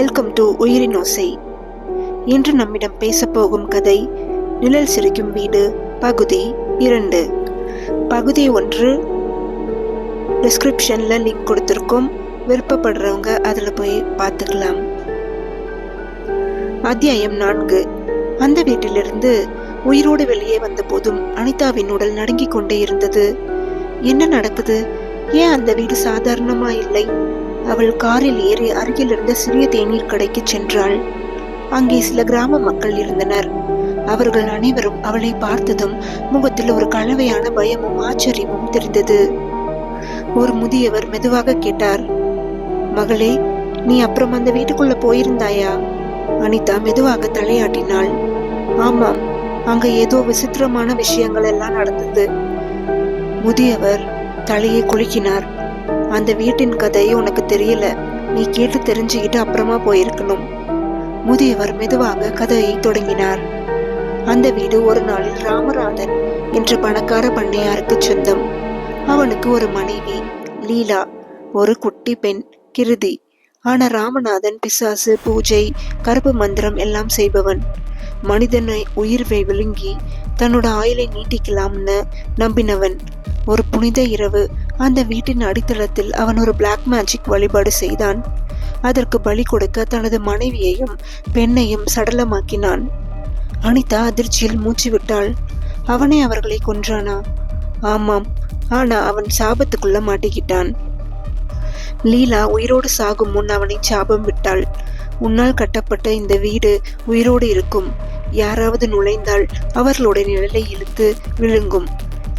Welcome to உயிரின் ஓசை. இன்று நம்மிடம் பேசப்போகும் கதை நிழல் சிரிக்கும் வீடு பகுதி 2. பகுதி 1 டிஸ்கிரிப்ஷன்ல லிங்க் கொடுத்துருக்கோம். விருப்பப்படுறவங்க அதில் போய் பார்த்துக்கலாம். அத்தியாயம் 4. அந்த வீட்டிலிருந்து உயிரோடு வெளியே வந்த போதும் அனிதாவின் உடல் நடுங்கிக் கொண்டே இருந்தது. என்ன நடக்குது? ஏன் அந்த வீடு சாதாரணமா இல்லை? அவள் காரில் ஏறி அருகில் இருந்த சிறிய தேநீர் கடைக்கு சென்றாள். அங்கே சில கிராம மக்கள் இருந்தனர். அவர்கள் அனைவரும் அவளை பார்த்ததும் முகத்தில் ஒரு கலவையான பயமும் ஆச்சரியமும் தெரிந்தது. ஒரு முதியவர் மெதுவாக கேட்டார், மகளே, நீ அப்புறம் அந்த வீட்டுக்குள்ள போயிருந்தாயா? அனிதா மெதுவாக தலையாட்டினாள். ஆமாம், அங்க ஏதோ விசித்திரமான விஷயங்கள் எல்லாம் நடந்தது. முதியவர் தலையை குலுக்கினார். அந்த வீட்டின் கதை உனக்கு தெரியல, நீ கேட்டு தெரிஞ்சுக்கிட்டு அப்புறமா போயிருக்கணும். முதியவர் மெதுவாக கதையை தொடங்கினார். அந்த வீடு ஒரு நாளில் ராமநாதன் என்ற பணக்கார பண்ணையாருக்கு சொந்தம். அவனுக்கு ஒரு மனைவி லீலா, ஒரு குட்டி பெண் கிருதி. ஆனா ராமநாதன் பிசாசு, பூஜை, கருப்பு மந்திரம் எல்லாம் செய்பவன். மனிதனை உயிர்வை விழுங்கி தன்னோட ஆயுளை நீட்டிக்கலாம்னு நம்பினவன். ஒரு புனித இரவு அந்த வீட்டின் அடித்தளத்தில் அவன் ஒரு பிளாக் மேஜிக் வழிபாடு செய்தான். அதற்கு பலி கொடுக்க தனது மனைவியையும் பெண்ணையும் சடலமாக்கினான். அனிதா அதிர்ச்சியில் மூச்சு விட்டாள். அவனே அவர்களை கொன்றானா? ஆமாம், ஆனா அவன் சாபத்துக்குள்ள மாட்டிக்கிட்டான். லீலா உயிரோடு சாகும் முன் அவனை சாபம் விட்டாள். உன்னால் கட்டப்பட்ட இந்த வீடு உயிரோடு இருக்கும். யாராவது நுழைந்தால் அவர்களுடைய நிழலை இழுத்து விழுங்கும்.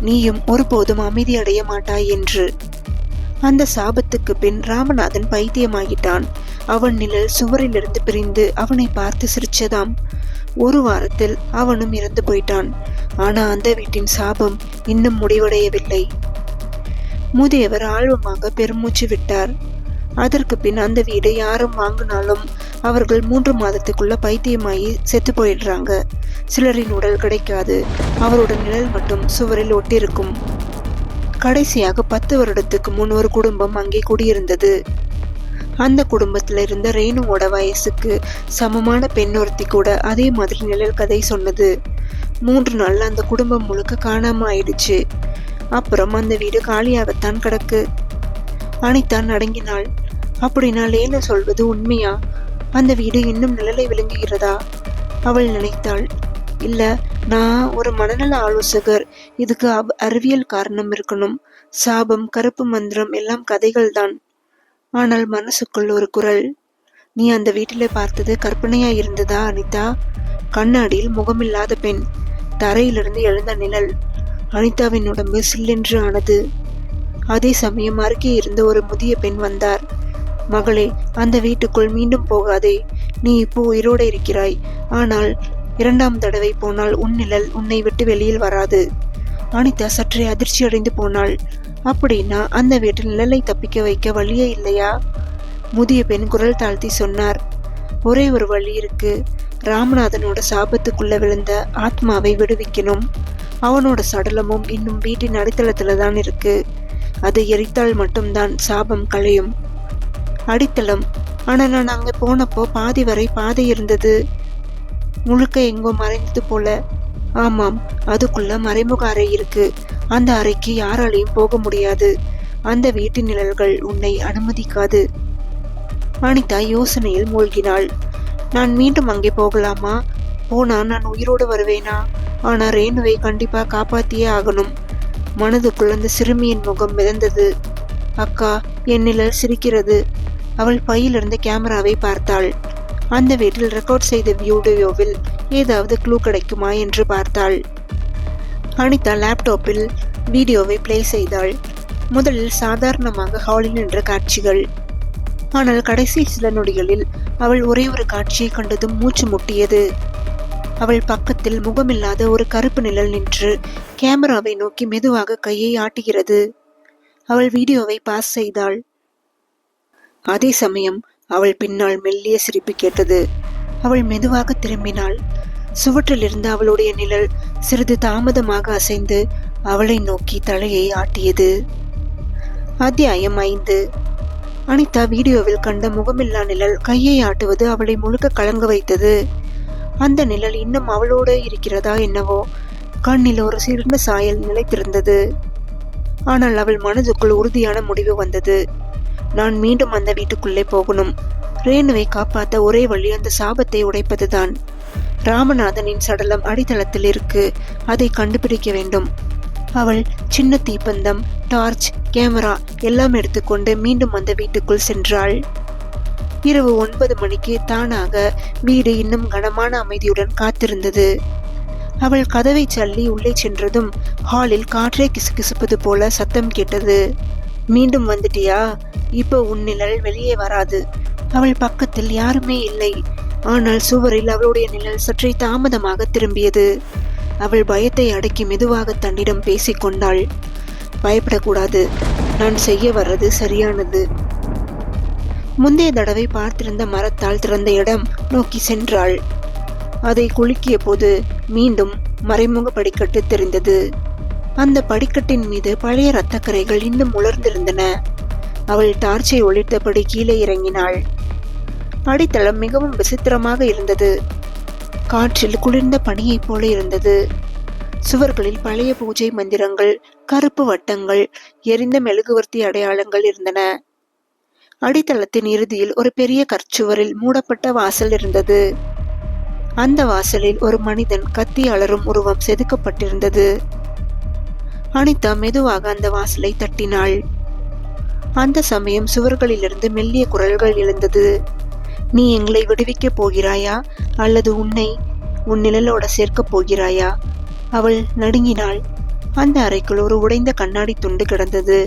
நீயும் ஒருபோதும் அமைதி அடைய மாட்டாய் என்று. அந்த சாபத்துக்கு பின் ராமநாதன் பைத்தியமாகிட்டான். அவன் நிழல் சுவரிலிருந்து பிரிந்து அவனை பார்த்து சிரிச்சதாம். ஒரு வாரத்தில் அவனும் இறந்து போயிட்டான். ஆனா அந்த வீட்டின் சாபம் இன்னும் முடிவடையவில்லை. முதியவர் ஆழ்வமாக பெருமூச்சு விட்டார். அதற்கு பின் அந்த வீடு யாரும் வாங்கினாலும் அவர்கள் 3 மாதத்துக்குள்ள பைத்தியமாகி செத்து போயிடுறாங்க. சிலரின் உடல் கிடைக்காது, அவரோட நிழல் மட்டும் சுவரில் ஒட்டிருக்கும். கடைசியாக 10 வருடத்துக்கு முன் ஒரு குடும்பம் அங்கே குடியிருந்தது. அந்த குடும்பத்துல இருந்த ரேணுவோட வயசுக்கு சமமான பெண் ஒருத்தி கூட அதே மாதிரி நிழல் கதை சொன்னது. 3 நாள்ல அந்த குடும்பம் முழுக்க காணாம ஆயிடுச்சு. அப்புறம் அந்த வீடு காலியாகத்தான் கிடக்கு. அனிதா நடுங்கினாள். அப்படின்னா லேல சொல்வது உண்மையா? அந்த வீடு இன்னும் நிழலை விளங்குகிறதா? அவள் நினைத்தாள். இல்ல, நான் ஒரு மனநல ஆலோசகர். இதுக்கு அறிவியல் காரணம் இருக்கணும். சாபம், கருப்பு மந்திரம் எல்லாம் கதைகள் தான். ஆனால் மனசுக்குள் ஒரு குரல், நீ அந்த வீட்டில பார்த்தது கற்பனையா இருந்ததா அனிதா? கண்ணாடியில் முகமில்லாத பெண், தரையிலிருந்து எழுந்த நிழல். அனிதாவின் உடம்பு சில்லென்று ஆனது. அதே சமயம் அருகே இருந்த ஒரு முதிய பெண் வந்தார். மகளே, அந்த வீட்டுக்குள் மீண்டும் போகாதே. நீ இப்போ உயிரோடு இருக்கிறாய். ஆனால் 2ஆம் தடவை போனால் உன் நிழல் உன்னை விட்டு வெளியில் வராது. அனிதா சற்றே அதிர்ச்சி அடைந்து போனாள். அப்படின்னா அந்த வீட்டில் நிழலை தப்பிக்க வைக்க வழியே இல்லையா? முதிய பெண் குரல் தாழ்த்தி சொன்னார், ஒரே ஒரு வழி இருக்கு. ராமநாதனோட சாபத்துக்குள்ள விழுந்த ஆத்மாவை விடுவிக்கணும். அவனோட சடலமும் இன்னும் வீட்டின் அடித்தளத்துல தான் இருக்கு. அதை எரித்தால் மட்டும்தான் சாபம் களையும். அடித்தளம்? ஆனா நான் அங்க போனப்போ பாதி வரை பாதை இருந்தது. முழுக்க எங்கோ மறைந்தது போல. ஆமாம், அதுக்குள்ள மறைமுக அறை இருக்கு. அந்த அறைக்கு யாராலையும் போக முடியாது. அந்த வீட்டின் நிழல்கள் உன்னை அனுமதிக்காது. அனிதா யோசனையில் மூழ்கினாள். நான் மீண்டும் அங்கே போகலாமா? போனா நான் உயிரோடு வருவேனா? ஆனா ரேணுவை கண்டிப்பா காப்பாத்தியே ஆகணும். மனதுக்குள் அந்த சிறுமியின் முகம் மிதந்தது. அக்கா, என் நிழல் சிரிக்கிறது. அவள் பையிலிருந்த கேமராவை பார்த்தாள். அந்த வீட்டில் ரெக்கார்ட் செய்த வீடியோவில் ஏதாவது க்ளூ கிடைக்குமா என்று பார்த்தாள். அனிதா லேப்டாப்பில் வீடியோவை பிளே செய்தாள். முதலில் சாதாரணமாக ஹாலில் நின்ற காட்சிகள். ஆனால் கடைசி சில நொடிகளில் அவள் ஒரே ஒரு காட்சியை கண்டதும் மூச்சு முட்டியது. அவள் பக்கத்தில் முகமில்லாத ஒரு கருப்பு நிழல் நின்று கேமராவை நோக்கி மெதுவாக கையை ஆட்டுகிறது. அவள் வீடியோவை பாஸ் செய்தாள். அதே சமயம் அவள் பின்னால் மெல்லிய சிரிப்பு கேட்டது. அவள் மெதுவாக திரும்பினாள். சுவற்றில் இருந்து அவளுடைய நிழல் சிறிது தாமதமாக அசைந்து அவளை நோக்கி தலையை ஆட்டியது. அத்தியாயம் 5. அனிதா வீடியோவில் கண்ட முகமில்லா நிழல் கையை ஆட்டுவது அவளை முழுக்க கலங்க வைத்தது. அந்த நிழல் இன்னும் அவளோடு இருக்கிறதா என்னவோ. கண்ணில் ஒரு சிறந்த சாயல் நிலைத்திருந்தது. ஆனால் அவள் மனதுக்குள் உறுதியான முடிவு வந்தது. நான் மீண்டும் அந்த வீட்டுக்குள்ளே போகணும். ரேணுவை காப்பாற்ற ஒரே வழி அந்த சாபத்தை உடைப்பதுதான். ராமநாதனின் சடலம் அடித்தளத்தில் இருக்கு. அதை கண்டுபிடிக்க வேண்டும். அவள் சின்ன தீப்பந்தம், டார்ச், கேமரா எல்லாம் எடுத்துக்கொண்டு மீண்டும் அந்த வீட்டுக்குள் சென்றாள். இரவு 9 மணிக்கு தானாக வீடு இன்னும் கனமான அமைதியுடன் காத்திருந்தது. அவள் கதவை தள்ளி உள்ளே சென்றதும் ஹாலில் காற்றே கிசுகிசுப்பது போல சத்தம் கேட்டது. மீண்டும் வந்துட்டியா? இப்போ உன் நிழல் வெளியே வராது. அவள் பக்கத்தில் யாருமே இல்லை. ஆனால் சுவரில் அவளுடைய நிழல் சற்றே தாமதமாக திரும்பியது. அவள் பயத்தை அடக்கி மெதுவாக தன்னிடம் பேசிக்கொண்டாள். பயப்படக்கூடாது. நான் செய்ய வர்றது சரியானது. முந்தைய தடவை பார்த்திருந்த மரத்தால் திறந்த இடம் நோக்கி சென்றாள். அதை குலுக்கிய போது மீண்டும் மறைமுக படிக்கட்டு தெரிந்தது. அந்த படிக்கட்டின் மீது பழைய இரத்தக்கரைகள் இன்னும் உலர்ந்திருந்தன. அவள் டார்ச்சை ஒளித்தபடி கீழே இறங்கினாள். அடித்தளம் மிகவும் விசித்திரமாக இருந்தது. காற்றில் குளிர்ந்த பனியைப் போல இருந்தது. சுவர்களில் பழைய பூஜை மந்திரங்கள், கருப்பு வட்டங்கள், எரிந்த மெழுகுவர்த்தி அடையாளங்கள் இருந்தன. அடித்தளத்தின் இறுதியில் ஒரு பெரிய கற்சுவரில் மூடப்பட்ட வாசல் இருந்தது. அந்த வாசலில் ஒரு மனிதன் கத்தி அலறும் உருவம் செதுக்கப்பட்டிருந்தது. அனிதா மெதுவாக அந்த வாசலை தட்டினாள். அந்த சமயம் சுவர்களிலிருந்து மெல்லிய குரல்கள் எழுந்தது. நீ எங்களை விடுவிக்கப் போகிறாயா அல்லது உன்னை உன் நிழலோட சேர்க்கப் போகிறாயா? அவள் நடுங்கினாள். அந்த அறைக்குள் ஒரு உடைந்த கண்ணாடி துண்டு கிடந்தது.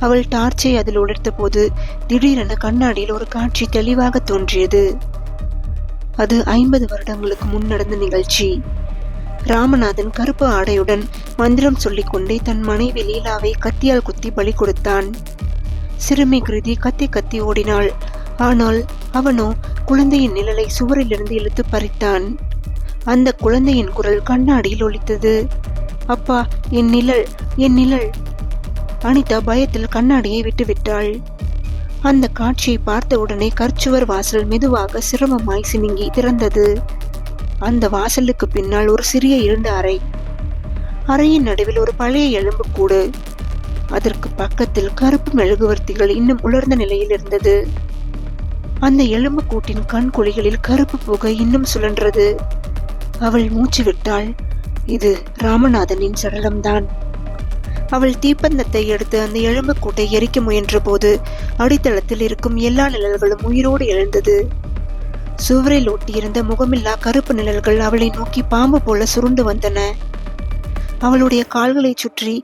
அவள் டார்ச்சை அதில் உலர்த்த போது திடீரென கண்ணாடியில் ஒரு காட்சி தெளிவாக தோன்றியது. அது 50 வருடங்களுக்கு முன் நடந்த நிகழ்ச்சி. ராமநாதன் கருப்பு ஆடையுடன் மந்திரம் சொல்லிக்கொண்டே தன் மனைவி லீலாவை கத்தியால் குத்தி பலி கொடுத்தான். சிறுமி கிருதி கத்தி கத்தி ஓடினாள். ஆனால் அவனோ குழந்தையின் நிழலை சுவரிலிருந்து இழுத்து பறித்தான். அந்த குழந்தையின் குரல் கண்ணாடியில் ஒலித்தது. அப்பா, என் நிழல், என் நிழல். அனிதா பயத்தில் கண்ணாடியை விட்டுவிட்டாள். அந்த காட்சியை பார்த்தவுடனே கற்சுவர் வாசல் மெதுவாக சிரமமாய் சினுங்கி திறந்தது. அந்த வாசலுக்கு பின்னால் ஒரு சிறிய இருண்ட அறை. அறையின் நடுவில் ஒரு பழைய எலும்புக்கூடு. அதற்கு பக்கத்தில் கருப்பு மெழுகுவர்த்திகள் இன்னும் உலர்ந்த நிலையில் இருந்தது. அந்த எலும்பு கூட்டின் கண் குழிகளில் கருப்பு புகை இன்னும் சுழன்றது. அவள் மூச்சு விட்டாள். இது ராமநாதனின் சடலம்தான். அவள் தீப்பந்தத்தை எடுத்து அந்த எலும்பு கூட்டை எரிக்க முயன்ற போது அடித்தளத்தில் இருக்கும் எல்லா நிழல்களும் உயிரோடு எழுந்தது. சுவரில் ஒட்டியிருந்த முகமில்லா கருப்பு நிழல்கள் அவளை நோக்கி பாம்பு போல சுருண்டு வந்தன. அவளுடைய கால்களை சுற்றி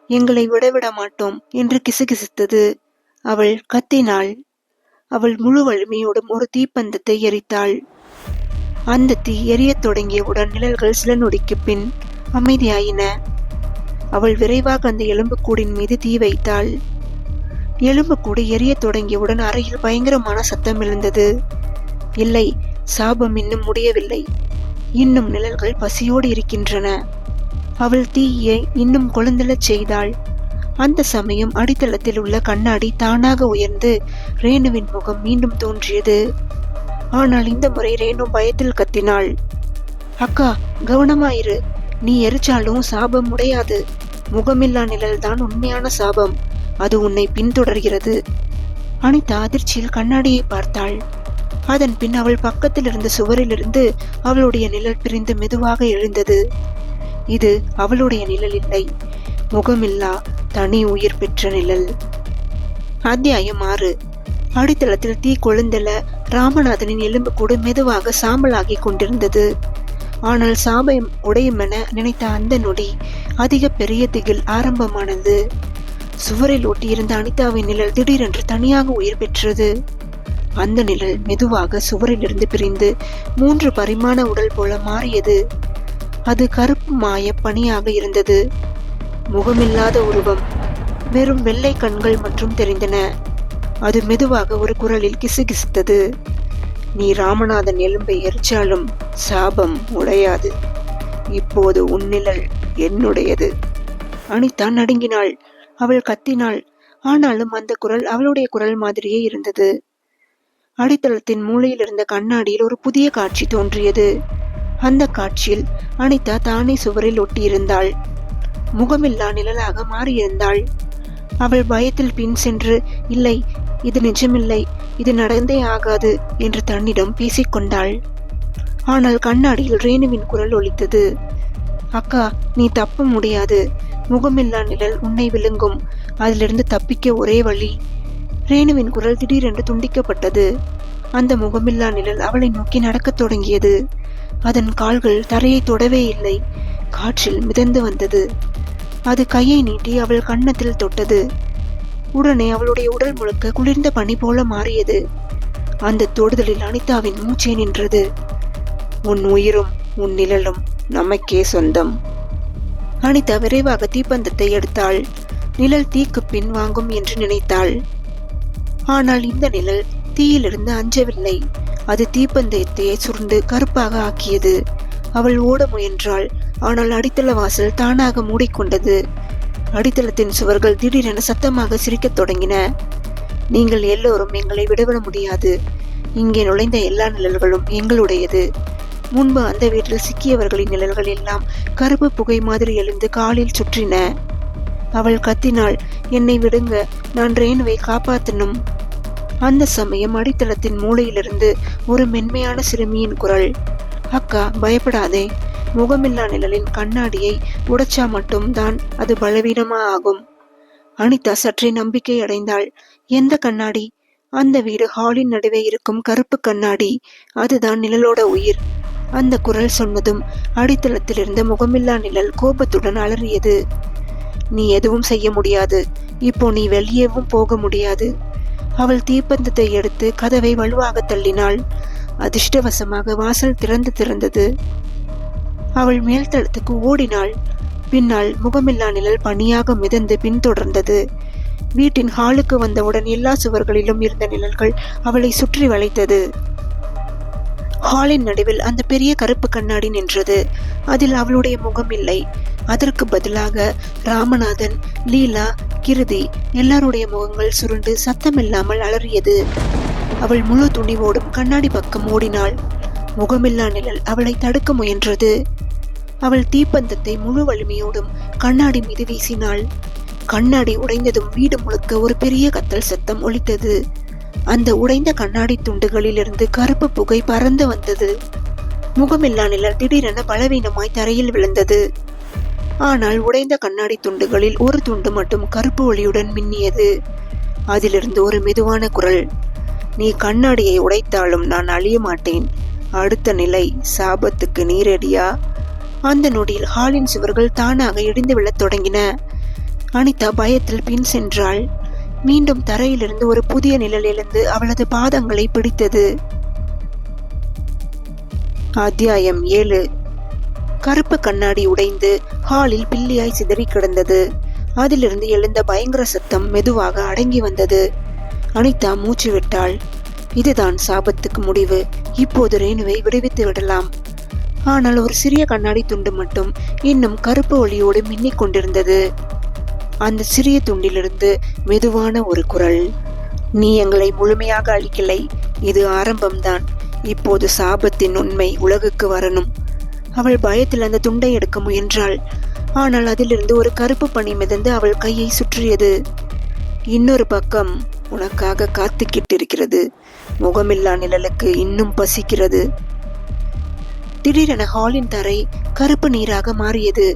எங்களை விடவிட மாட்டோம் என்று கிசுகிசுத்தது. அவள் கத்தினாள். அவள் முழு வலிமையோடும் ஒரு தீப்பந்தத்தை எரித்தாள். அந்த தீ எரியத் தொடங்கியவுடன் நிழல்கள் சில நொடிக்கு பின் அமைதியாயின. அவள் விரைவாக அந்த எலும்புக்கூடின் மீது தீ வைத்தாள். எலும்புக்கூடு எரியத் தொடங்கியவுடன் அறையில் பயங்கரமான சத்தம் எழுந்தது. இல்லை, சாபம் இன்னும் முடியவில்லை. இன்னும் நிழல்கள் பசியோடு இருக்கின்றன. அவள் தீயை இன்னும் கொழுந்தெழச் செய்தாள். அந்த சமயம் அடித்தளத்தில் உள்ள கண்ணாடி தானாக உயர்ந்து ரேணுவின் முகம் மீண்டும் தோன்றியது. ஆனால் இந்த முறை ரேணு பயத்தில் கத்தினாள். அக்கா, கவனமாயிரு. நீ எரிச்சாலும் சாபம் உடையாது. முகமில்லா நிழல்தான் உண்மையான சாபம். அது உன்னை பின்தொடர்கிறது. அனிதா அதிர்ச்சியில் கண்ணாடியை பார்த்தாள். அதன் பின் அவள் பக்கத்தில் இருந்த சுவரிலிருந்து அவளுடைய நிழல் பிரிந்து மெதுவாக எழுந்தது. இது அவளுடைய நிழல் இல்லை, முகமில்லா தனி உயிர் பெற்ற நிழல். அத்தியாயம் 6. அடித்தளத்தில் தீ கொழுந்தெழ ராமநாதனின் எலும்பு கூட மெதுவாக சாம்பலாகி கொண்டிருந்தது. ஆனால் சாபம் உடையும் என நினைத்த அந்த நொடி அதிக பெரிய திகில் ஆரம்பமானது. சுவரில் ஒட்டியிருந்த அனிதாவின் நிழல் திடீரென்று தனியாக உயிர் பெற்றது. அந்த நிழல் மெதுவாக சுவரிலிருந்து பிரிந்து 3 பரிமாண உடல் போல மாறியது. அது கருப்பு மாய பனியாக இருந்தது. முகமில்லாத உருவம், வெறும் வெள்ளை கண்கள் மற்றும் தெரிந்தன. அது மெதுவாக ஒரு குரலில் கிசுகிசுத்தது. நீ ராமநாதன் எலும்பை எரிச்சாலும் சாபம் உடையாது. இப்போது உன் நிழல் என்னுடையது. அனிதா நடுங்கினாள். அவள் கத்தினாள். ஆனாலும் அந்த குரல் அவளுடைய குரல் மாதிரியே இருந்தது. அடித்தளத்தின் மூலையில் இருந்த கண்ணாடியில் ஒரு புதிய காட்சி தோன்றியது. அந்த காட்சியில் அனிதா தானே சுவரில் ஒட்டியிருந்தாள். முகமில்லா நிழலாக மாறியிருந்தாள். அவள் பயத்தில் பின் சென்று, இல்லை, இது நிஜமில்லை, இது நடந்தே ஆகாது என்று தன்னிடம் பேசிக்கொண்டாள். ஆனால் கண்ணாடியில் ரேணுவின் குரல் ஒலித்தது. அக்கா, நீ தப்ப முடியாது. முகமில்லா நிழல் உன்னை விழுங்கும். அதிலிருந்து தப்பிக்க ஒரே வழி. ரேணுவின் குரல் திடீரென்று துண்டிக்கப்பட்டது. அந்த முகமில்லா நிழல் அவளை நோக்கி நடக்கத் தொடங்கியது. அதன் கால்கள் தரையை தொடவே இல்லை, காற்றில் மிதந்து வந்தது. அது கையை நீட்டி அவள் கன்னத்தில் தொட்டது. உடனே அவளுடைய உடல் முழுக்க குளிர்ந்த பனி போல மாறியது. அந்த தொடுதலில் அனிதாவின் மூச்சே நின்றது. உன் உயிரும் உன் நிழலும் நமக்கே சொந்தம். அனிதா விரைவாக தீப்பந்தத்தை எடுத்தாள். நிழல் தீக்கு பின் வாங்கும் என்று நினைத்தாள். ஆனால் இந்த நிழல் தீயிலிருந்து அஞ்சவில்லை. அது தீப்பந்தத்தையே சுருண்டு கருப்பாக ஆக்கியது. அவள் ஓட முயன்றாள். ஆனால் அடித்தள வாசல் தானாக மூடிக்கொண்டது. அடித்தளத்தின் சுவர்கள் திடீரென சத்தமாக சிரிக்கத் தொடங்கின. நீங்கள் எல்லோரும் எங்களை விடவிட முடியாது. இங்கே நுழைந்த எல்லா நிழல்களும் எங்களுடையது. முன்பு அந்த வீட்டில் சிக்கியவர்களின் நிழல்கள் எல்லாம் கருப்பு புகை மாதிரி எழுந்து காலில் சுற்றின. அவள் கத்தினாள், என்னை விடுங்க, நான் ரேணுவை காப்பாற்றணும். அந்த சமயம் அடித்தளத்தின் மூலையிலிருந்து ஒரு மென்மையான சிறுமியின் குரல், அக்கா, பயப்படாதே. முகமில்லா நிழலின் கண்ணாடியை உடைச்சா மட்டும்தான் அது பலவீனமா ஆகும். அனிதா சற்றே நம்பிக்கை அடைந்தாள். எந்த கண்ணாடி? அந்த வீடு ஹாலின் நடுவே இருக்கும் கருப்பு கண்ணாடி. அதுதான் நிழலோட உயிர். அந்த குரல் சொன்னதும் அடித்தளத்தில் இருந்த முகமில்லா நிழல் கோபத்துடன் அலறியது. நீ எதுவும் செய்ய முடியாது. இப்போ நீ வெளியேவும் போக முடியாது. அவள் தீப்பந்தத்தை எடுத்து கதவை வலுவாக தள்ளினாள். அதிர்ஷ்டவசமாக வாசல் திறந்தது. அவள் மேல்தளத்துக்கு ஓடினாள். பின்னால் முகமில்லா நிழல் பனியாக மிதந்து பின்தொடர்ந்தது. வீட்டின் ஹாலுக்கு வந்தவுடன் எல்லா சுவர்களிலும் இருந்த நிழல்கள் அவளை சுற்றி வளைத்தது. ஹாலின் நடுவில் அந்த பெரிய கருப்பு கண்ணாடி நின்றது. அதில் அவளுடைய முகம் இல்லை. அதற்கு பதிலாக ராமநாதன், லீலா, கிருதி எல்லாருடைய முகங்கள் சுருண்டு சத்தமில்லாமல் அலறியது. அவள் முழு துணிவோடும் கண்ணாடி பக்கம் ஓடினாள். முகமில்லா நிழல் அவளை தடுக்க முயன்றது. அவள் தீப்பந்தத்தை முழு வலிமையோடும் கண்ணாடி மீது வீசினாள். கண்ணாடி உடைந்ததும் வீடு முழுக்க ஒரு பெரிய கத்தல் சத்தம் ஒலித்தது. அந்த உடைந்த கண்ணாடி துண்டுகளில் இருந்து கருப்பு புகை பறந்து வந்தது. முகமில்லா நிழல் திடீரென பலவீனமாய் தரையில் விழுந்தது. ஆனால் உடைந்த கண்ணாடி துண்டுகளில் ஒரு துண்டு மட்டும் கருப்பு ஒளியுடன் மின்னியது. அதிலிருந்து ஒரு மெதுவான குரல், நீ கண்ணாடியை உடைத்தாலும் நான் அழிய மாட்டேன். அடுத்த நிலை, சாபத்துக்கு நீரடியா? அந்த நொடியில் ஹாலின் சுவர்கள் தானாக இடிந்து விழத் தொடங்கின. அனிதா பயத்தில் பின் சென்றாள். மீண்டும் தரையிலிருந்து ஒரு புதிய நிழல் எழுந்து அவளது பாதங்களை பிடித்தது. அத்தியாயம் 7. கருப்பு கண்ணாடி உடைந்து ஹாலில் பில்லியாய் சிதறி கிடந்தது. அதிலிருந்து எழுந்த பயங்கர சத்தம் மெதுவாக அடங்கி வந்தது. அனிதா மூச்சு விட்டாள். இதுதான் சாபத்துக்கு முடிவு. இப்போது ரேணுவை விடுவித்து விடலாம். ஆனால் ஒரு சிறிய கண்ணாடி துண்டு மட்டும் இன்னும் கருப்பு ஒளியோடு மின்னிக் கொண்டிருந்தது. அந்த சிறிய துண்டிலிருந்து மெதுவான ஒரு குரல், நீ எங்களை முழுமையாக அழிக்கலை. இது ஆரம்பம்தான். இப்போது சாபத்தின் உண்மை உலகுக்கு வரணும். அவள் பயத்தில் அந்த துண்டை எடுக்க முயன்றாள். ஆனால் அதிலிருந்து ஒரு கருப்பு பனி மிதந்து அவள் கையை சுற்றியது. இன்னொரு பக்கம் உனக்காக காத்துக்கிட்டிருக்கிறது. முகமில்லா நிழலுக்கு இன்னும் பசிக்கிறது. திடீரென ஹாலின் தரை கருப்பு நீராக மாறியது.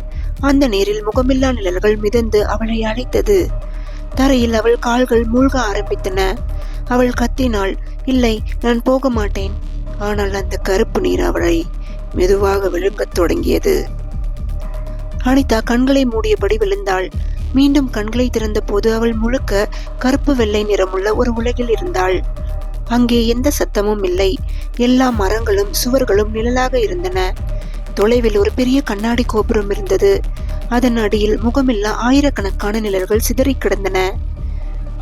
அந்த நீரில் முகமில்லா நிழல்கள் மிதந்து அவளை அழைத்தது. தரையில் அவள் கால்கள் மூழ்க ஆரம்பித்தன. அவள் கத்தினாள், இல்லை, நான் போக மாட்டேன். ஆனால் அந்த கருப்பு நீர் அவளை மெதுவாக விழுங்கத் தொடங்கியது. அனிதா கண்களை மூடியபடி விழுந்தாள். மீண்டும் கண்களை திறந்த போது அவள் முழுக்க கருப்பு வெள்ளை நிறமுள்ள ஒரு உலகில் இருந்தாள். அங்கே எந்த சத்தமும் இல்லை. எல்லா மரங்களும் சுவர்களும் நிழலாக இருந்தன. தொலைவில் ஒரு பெரிய கண்ணாடி கோபுரம் இருந்தது. அதன் அடியில் முகமில்லா ஆயிரக்கணக்கான நிழல்கள் சிதறி கிடந்தன.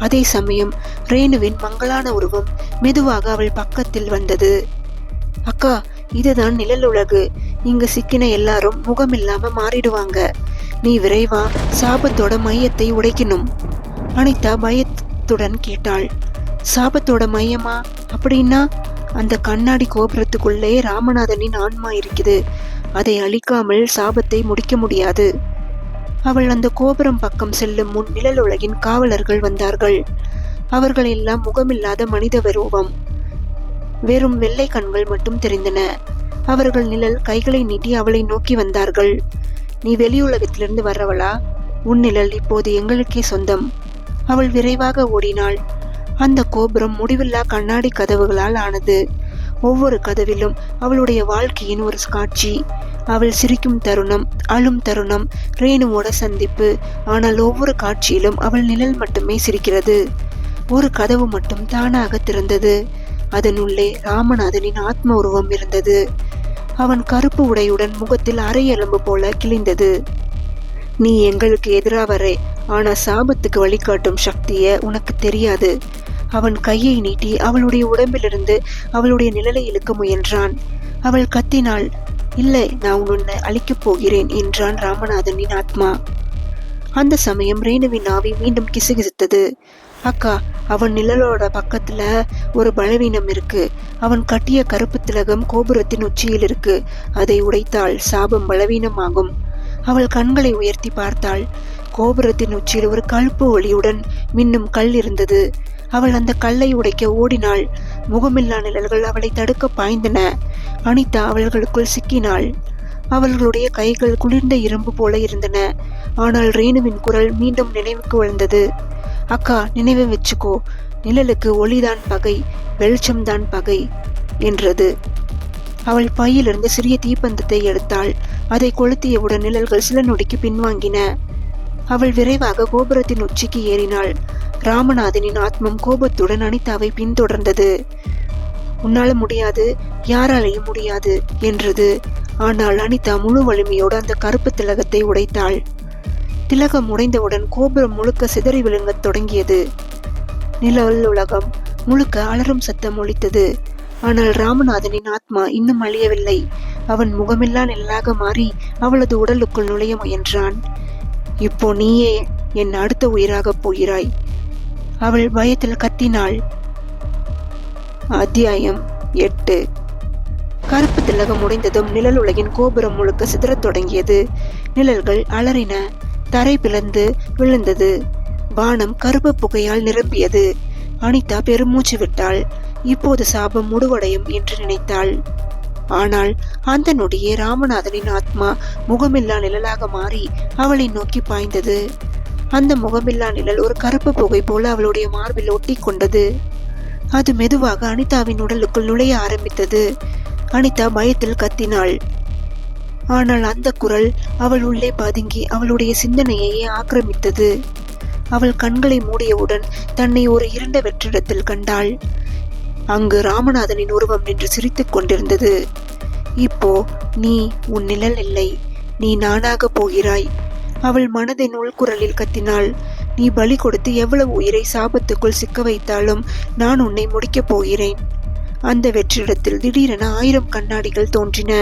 அதே சமயம் ரேணுவின் மங்கலான உருவம் மெதுவாக அவள் பக்கத்தில் வந்தது. அக்கா, இதுதான் நிழல் உலகு. இங்கு சிக்கின எல்லாரும் முகமில்லாம மாறிடுவாங்க. நீ விரைவா சாபத்தோட மையத்தை உடைக்கணும். அனிதா பயத்துடன் கேட்டாள். சாபத்தோட மையமா? அப்படின்னா அந்த கண்ணாடி கோபுரத்துக்குள்ளே ராமநாதனின் ஆன்மா இருக்குது. அதை அழிக்காமல் சாபத்தை முடிக்க முடியாது. அவள் அந்த கோபுரம் பக்கம் செல்லும் முன் நிழல் உலகின் காவலர்கள் வந்தார்கள். அவர்கள் எல்லாம் முகமில்லாத மனித ரூபம். வெறும் வெள்ளை கண்கள் மட்டும் தெரிந்தன. அவர்கள் நிழல் கைகளை நீட்டி அவளை நோக்கி வந்தார்கள். நீ வெளியுலகத்திலிருந்து வர்றவளா? உன் நிழல் இப்போது எங்களுக்கே சொந்தம். அவள் விரைவாக ஓடினாள். அந்த கோபுரம் முடிவில்லா கண்ணாடி கதவுகளால் ஆனது. ஒவ்வொரு கதவிலும் அவளுடைய வாழ்க்கையின் ஒரு காட்சி. அவள் சிரிக்கும் தருணம், அழும் தருணம், ரேணுவோட சந்திப்பு. ஆனால் ஒவ்வொரு காட்சியிலும் அவள் நிழல் மட்டுமே சிரிக்கிறது. ஒரு கதவு மட்டும் தானாக திறந்தது. அதனுள்ளே ராமநாதனின் ஆத்ம உருவம் இருந்தது. அவன் கருப்பு உடையுடன் முகத்தில் அரை எலும்பு போல கிழிந்தது. நீ எங்களுக்கு எதிராக வரே, ஆனா சாபத்துக்கு வழிகாட்டும் சக்திய உனக்கு தெரியாது. அவன் கையை நீட்டி அவளுடைய உடம்பிலிருந்து அவளுடைய நிழலை இழுக்க முயன்றான். அவள் கத்தினாள். இல்லை, நான் உன்னை அழிக்கப் போகிறேன் என்றான் ராமநாதனின் ஆத்மா. அந்த சமயம் ரேணுவின் ஆவி மீண்டும் கிசுகிசுத்தது. அக்கா, அவன் நிழலோட பக்கத்துல ஒரு பலவீனம் இருக்கு. அவன் கட்டிய கருப்பு திலகம் கோபுரத்தின் உச்சியில் இருக்கு. அதை உடைத்தால் சாபம் பலவீனமாகும். அவள் கண்களை உயர்த்தி பார்த்தாள். கோபுரத்தின் உச்சியில் ஒரு கழுப்பு ஒளியுடன் மின்னும் கல் இருந்தது. அவள் அந்த கல்லை உடைக்க ஓடினாள். முகமில்லா நிழல்கள் அவளை தடுக்க பாய்ந்தன. அனிதா அவர்களுக்குள் சிக்கினாள். அவர்களுடைய கைகள் குளிர்ந்த இரும்பு போல இருந்தன. ஆனால் ரேணுவின் குரல் மீண்டும் நினைவுக்கு வந்தது. அக்கா, நினைவை வச்சுக்கோ, நிழலுக்கு ஒளிதான் பகை, வெளிச்சம்தான் பகை என்றது. அவள் பையிலிருந்து சிறிய தீப்பந்தத்தை எடுத்தாள். அதை கொளுத்தியவுடன் நிழல்கள் சில நொடிக்கு பின்வாங்கின. அவள் விரைவாக கோபுரத்தின் உச்சிக்கு ஏறினாள். ராமநாதனின் ஆத்மம் கோபத்துடன் அனிதாவை பின்தொடர்ந்தது. உன்னால முடியாது, யாராலையும் முடியாது என்றது. ஆனால் அனிதா முழு வலிமையோடு அந்த கருப்பு திலகத்தை உடைத்தாள். திலகம் உடைந்தவுடன் கோபுரம் முழுக்க சிதறி விழுங்கத் தொடங்கியது. நிழல் உலகம் முழுக்க அலறும் சத்தம் ஒலித்தது. ஆனால் ராமநாதனின் ஆத்மா இன்னும் அழியவில்லை. அவன் முகமில்லா நிழலாக மாறி அவளது உடலுக்குள் நுழைய முயன்றான். இப்போ நீயே என் அடுத்த உயிராகப் போகிறாய், அவள் பயத்தில் கத்தினாள். அத்தியாயம் 8. கருப்பு திலகம் உடைந்ததும் நிழல் உலகின் கோபுரம் முழுக்க சிதறத் தொடங்கியது. நிழல்கள் அலறின. தரை பிளந்து விழுந்தது. வானம் கருப்பு புகையால் நிரம்பியது. அனிதா பெருமூச்சு விட்டாள். இப்போது சாபம் முடிவடையும் என்று நினைத்தாள். ஆனால் அந்த நொடியே ராமநாதனின் ஆத்மா முகமில்லா நிழலாக மாறி அவளை நோக்கி பாய்ந்தது. அந்த முகமில்லா நிழல் ஒரு கருப்பு புகை போல அவளுடைய மார்பில் ஒட்டி கொண்டது. அது மெதுவாக அனிதாவின் உடலுக்குள் நுழைய ஆரம்பித்தது. அனிதா பயத்தில் கத்தினாள். ஆனால் அந்த குரல் அவள் உள்ளே பதுங்கி அவளுடைய சிந்தனையை ஆக்கிரமித்தது. அவள் கண்களை மூடியவுடன் தன்னை ஒரு இருண்ட வெற்றிடத்தில் கண்டாள். அங்கு ராமநாதனின் உருவம் நின்று சிரித்துக் கொண்டிருந்தது. இப்போ நீ உன் நிழல் இல்லை, நீ நானாக போகிறாய், அவள் மனதின் உள்குரலில் கத்தினாள். நீ பலி கொடுத்து எவ்வளவு உயிரை சாபத்துக்குள் சிக்க வைத்தாலும் நான் உன்னை முடிக்கப் போகிறேன். அந்த வெற்றிடத்தில் திடீரென 1000 கண்ணாடிகள் தோன்றின.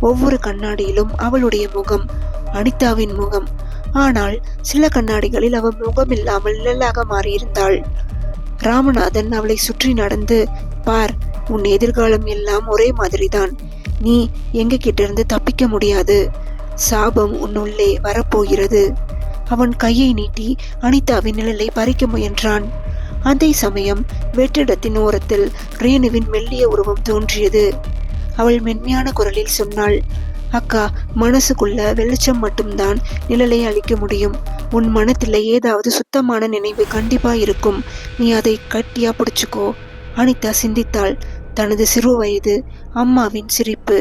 ஒவ்வொரு கண்ணாடியிலும் அவளுடைய முகம், அனிதாவின் முகம். ஆனால் சில கண்ணாடிகளில் அவள் முகம் இல்லாமல் நிழலாக மாறியிருந்தாள். ராமநாதன் அவளை சுற்றி நடந்து, பார், உன் எதிர்காலம் எல்லாம் ஒரே மாதிரிதான். நீ எங்க கிட்டிருந்து தப்பிக்க முடியாது. சாபம் உன்னுள்ளே வரப்போகிறது. அவன் கையை நீட்டி அனிதாவின் நிழலை பறிக்க முயன்றான். அதே சமயம் வெற்றிடத்தின் ஓரத்தில் ரேணுவின் மெல்லிய உருவம் தோன்றியது. அவள் மென்மையான குரலில் சொன்னாள், அக்கா, மனசுக்குள்ள வெளிச்சம் மட்டும்தான் நிழலை அழிக்க முடியும். உன் மனத்துல ஏதாவது சுத்தமான நினைவு கண்டிப்பா இருக்கும். நீ அதை கட்டியா பிடிச்சுக்கோ. அனிதா சிந்தித்தாள். தனது சிறு வயது, அம்மாவின் சிரிப்பு,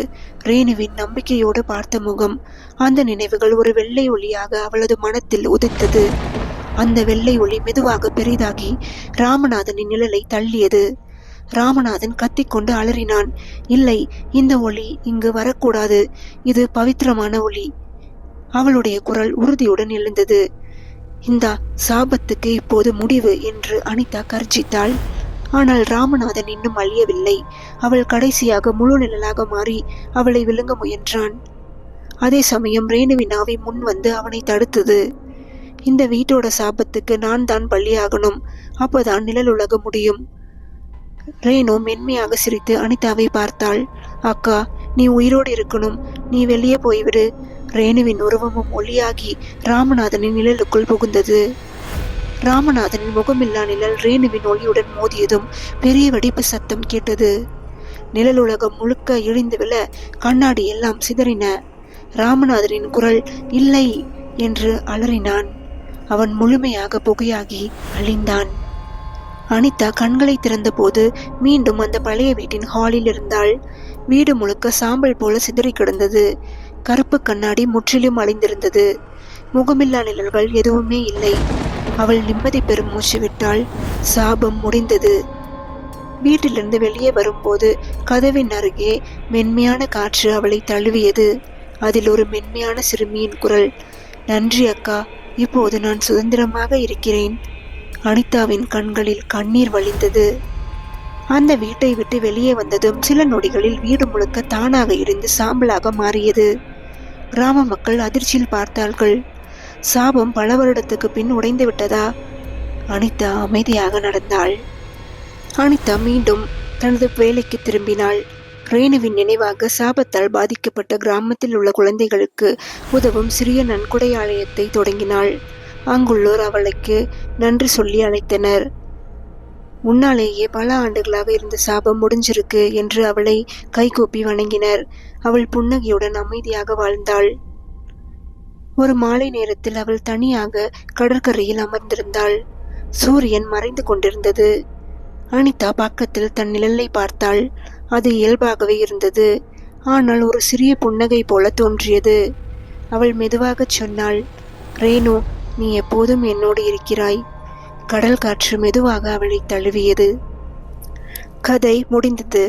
ரேணுவின் நம்பிக்கையோடு பார்த்த முகம், அந்த நினைவுகள் ஒரு வெள்ளை ஒளியாக அவளது மனத்தில் உதித்தது. அந்த வெள்ளை ஒளி மெதுவாக பெரிதாகி ராமநாதனின் நிழலை தள்ளியது. ராமநாதன் கத்திக்கொண்டு அலறினான். இல்லை, இந்த ஒளி இங்கு வரக்கூடாது. இது பவித்திரமான ஒளி. அவளுடைய குரல் உறுதியுடன் எழுந்தது. இந்த சாபத்துக்கு இப்போது முடிவு என்று அனிதா கர்ஜித்தாள். ஆனால் ராமநாதன் இன்னும் அழியவில்லை. அவள் கடைசியாக முழு நிழலாக மாறி அவளை விழுங்க முயன்றான். அதே சமயம் ரேணுவின் ஆவி முன் வந்து அவனை தடுத்தது. இந்த வீட்டோட சாபத்துக்கு நான் தான் பலியாகணும். அப்போதான் நிழல் உலக முடியும். ரேணு மென்மையாக சிரித்து அனிதாவை பார்த்தாள். அக்கா, நீ உயிரோடு இருக்கணும். நீ வெளியே போய்விடு. ரேணுவின் உருவமும் ஒளியாகி ராமநாதனின் நிழலுக்குள் புகுந்தது. ராமநாதனின் முகமில்லா நிழல் ரேணுவின் ஒளியுடன் மோதியதும் பெரிய வெடிப்பு சத்தம் கேட்டது. நிழல் உலகம் முழுக்க இழிந்து விழ கண்ணாடி எல்லாம் சிதறின. ராமநாதனின் குரல் இல்லை என்று அலறினான். அவன் முழுமையாக புகையாகி அழிந்தான். அனிதா கண்களை திறந்தபோது மீண்டும் அந்த பழைய வீட்டின் ஹாலில் இருந்தாள். வீடு முழுக்க சாம்பல் போல சிதறி கிடந்தது. கருப்பு கண்ணாடி முற்றிலும் அழிந்திருந்தது. முகமில்லா நிழல்கள் எதுவுமே இல்லை. அவள் நிம்மதி பெரும் மூச்சு விட்டாள். சாபம் முடிந்தது. வீட்டிலிருந்து வெளியே வரும்போது கதவின் அருகே மென்மையான காற்று அவளை தழுவியது. அதில் ஒரு மென்மையான சிறுமியின் குரல், நன்றி அக்கா, இப்போது நான் சுதந்திரமாக இருக்கிறேன். அனிதாவின் கண்களில் கண்ணீர் வழிந்தது. அந்த வீட்டை விட்டு வெளியே வந்ததும் சில நொடிகளில் வீடு முழுக்க தானாக இடிந்து சாம்பலாக மாறியது. கிராம மக்கள் அதிர்ச்சியில் பார்த்தார்கள். சாபம் பல வருடத்துக்கு பின் உடைந்து விட்டதா? அனிதா அமைதியாக நடந்தாள். அனிதா மீண்டும் தனது வேலைக்கு திரும்பினாள். ரேணுவின் நினைவாக சாபத்தால் பாதிக்கப்பட்ட கிராமத்தில் உள்ள குழந்தைகளுக்கு உதவும் சிறிய நன்கொடை ஆலயத்தை தொடங்கினாள். அங்குள்ளோர் அவளுக்கு நன்றி சொல்லி அழைத்தனர். முன்னாலேயே பல ஆண்டுகளாக இருந்த சாபம் முடிஞ்சிருக்கு என்று அவளை கைகூப்பி வணங்கினர். அவள் புன்னகையுடன் அமைதியாக வாழ்ந்தாள். ஒரு மாலை நேரத்தில் அவள் தனியாக கடற்கரையில் அமர்ந்திருந்தாள். சூரியன் மறைந்து கொண்டிருந்தது. அனிதா பக்கத்தில் தன் நிழலை பார்த்தாள். அது இயல்பாகவே இருந்தது. ஆனால் ஒரு சிறிய புன்னகை போல தோன்றியது. அவள் மெதுவாக சொன்னாள், ரேணு, நீ எப்போதும் என்னோடு இருக்கிறாய். கடல் காற்று மெதுவாக அவளை தழுவியது. கதை முடிந்தது.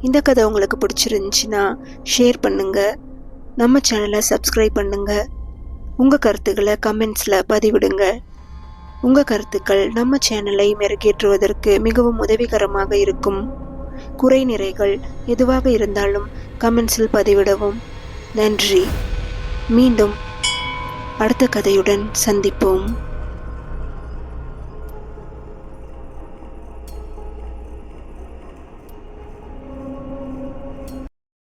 இந்த கதை உங்களுக்கு பிடிச்சிருந்துச்சுன்னா ஷேர் பண்ணுங்க. நம்ம சேனலை சப்ஸ்கிரைப் பண்ணுங்க. உங்கள் கருத்துக்களை கமெண்ட்ஸில் பதிவிடுங்க. உங்கள் கருத்துக்கள் நம்ம சேனலை மெருகேற்றுவதற்கு மிகவும் உதவிகரமாக இருக்கும். குறை நிறைகள் எதுவாக இருந்தாலும் கமெண்ட்ஸில் பதிவிடவும். நன்றி. மீண்டும் அடுத்த கதையுடன் சந்திப்போம்.